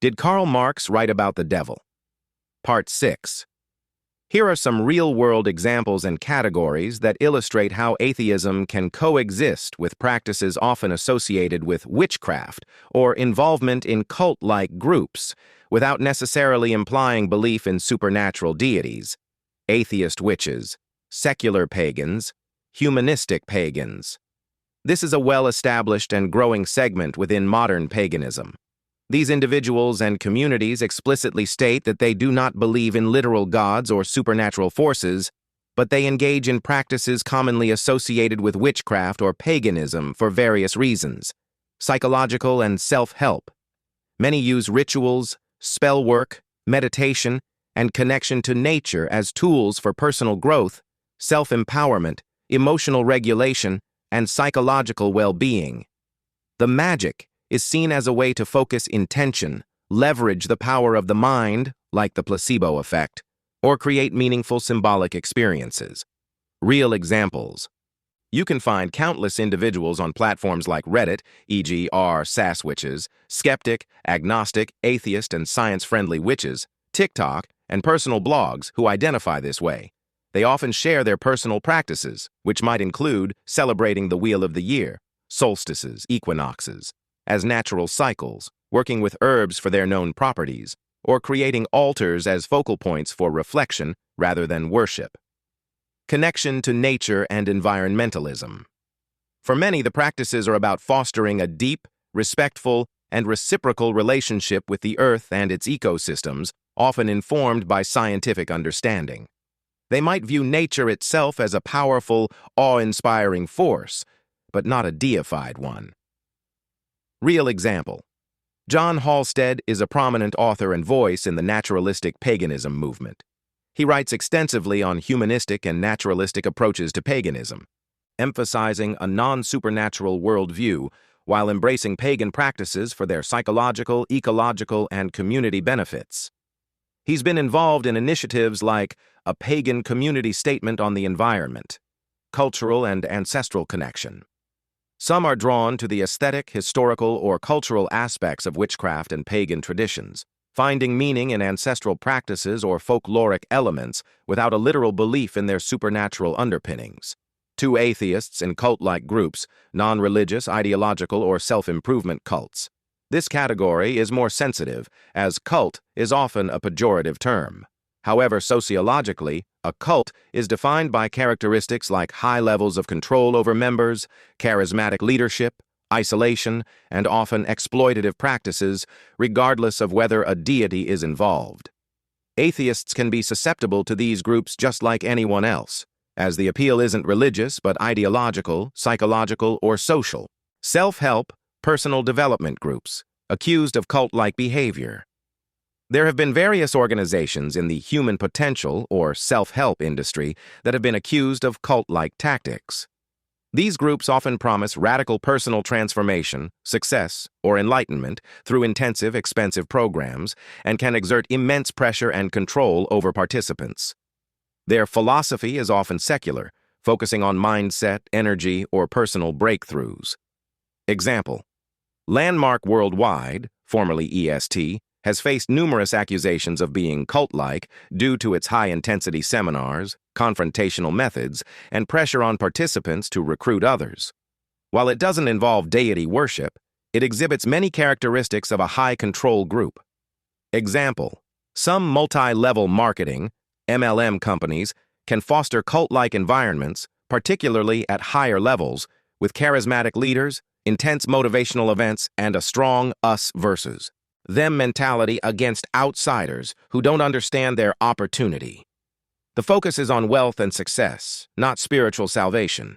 Did Karl Marx write about the devil? Part 6. Here are some real-world examples and categories that illustrate how atheism can coexist with practices often associated with witchcraft or involvement in cult-like groups, without necessarily implying belief in supernatural deities: atheist witches, secular pagans, humanistic pagans. This is a well-established and growing segment within modern paganism. These individuals and communities explicitly state that they do not believe in literal gods or supernatural forces, but they engage in practices commonly associated with witchcraft or paganism for various reasons: psychological and self-help. Many use rituals, spell work, meditation, and connection to nature as tools for personal growth, self-empowerment, emotional regulation, and psychological well-being. The magic is seen as a way to focus intention, leverage the power of the mind, like the placebo effect, or create meaningful symbolic experiences. Real examples. You can find countless individuals on platforms like Reddit, e.g. r/sas witches, skeptic, agnostic, atheist, and science-friendly witches, TikTok, and personal blogs who identify this way. They often share their personal practices, which might include celebrating the wheel of the year, solstices, equinoxes, as natural cycles, working with herbs for their known properties, or creating altars as focal points for reflection rather than worship. Connection to nature and environmentalism. For many, the practices are about fostering a deep, respectful, and reciprocal relationship with the earth and its ecosystems, often informed by scientific understanding. They might view nature itself as a powerful, awe-inspiring force, but not a deified one. Real example. John Halstead is a prominent author and voice in the naturalistic paganism movement. He writes extensively on humanistic and naturalistic approaches to paganism, emphasizing a non-supernatural worldview while embracing pagan practices for their psychological, ecological, and community benefits. He's been involved in initiatives like a pagan community statement on the environment, cultural and ancestral connection. Some are drawn to the aesthetic, historical, or cultural aspects of witchcraft and pagan traditions, finding meaning in ancestral practices or folkloric elements without a literal belief in their supernatural underpinnings. To atheists in cult-like groups, non-religious, ideological, or self-improvement cults. This category is more sensitive, as cult is often a pejorative term. However, sociologically, a cult is defined by characteristics like high levels of control over members, charismatic leadership, isolation, and often exploitative practices, regardless of whether a deity is involved. Atheists can be susceptible to these groups just like anyone else, as the appeal isn't religious but ideological, psychological, or social. Self-help, personal development groups, accused of cult-like behavior. There have been various organizations in the human potential or self-help industry that have been accused of cult-like tactics. These groups often promise radical personal transformation, success, or enlightenment through intensive, expensive programs and can exert immense pressure and control over participants. Their philosophy is often secular, focusing on mindset, energy, or personal breakthroughs. Example: Landmark Worldwide, formerly EST, has faced numerous accusations of being cult-like due to its high-intensity seminars, confrontational methods, and pressure on participants to recruit others. While it doesn't involve deity worship, it exhibits many characteristics of a high-control group. Example: some multi-level marketing, MLM companies, can foster cult-like environments, particularly at higher levels, with charismatic leaders, intense motivational events, and a strong us versus them mentality against outsiders who don't understand their opportunity. The focus is on wealth and success, not spiritual salvation.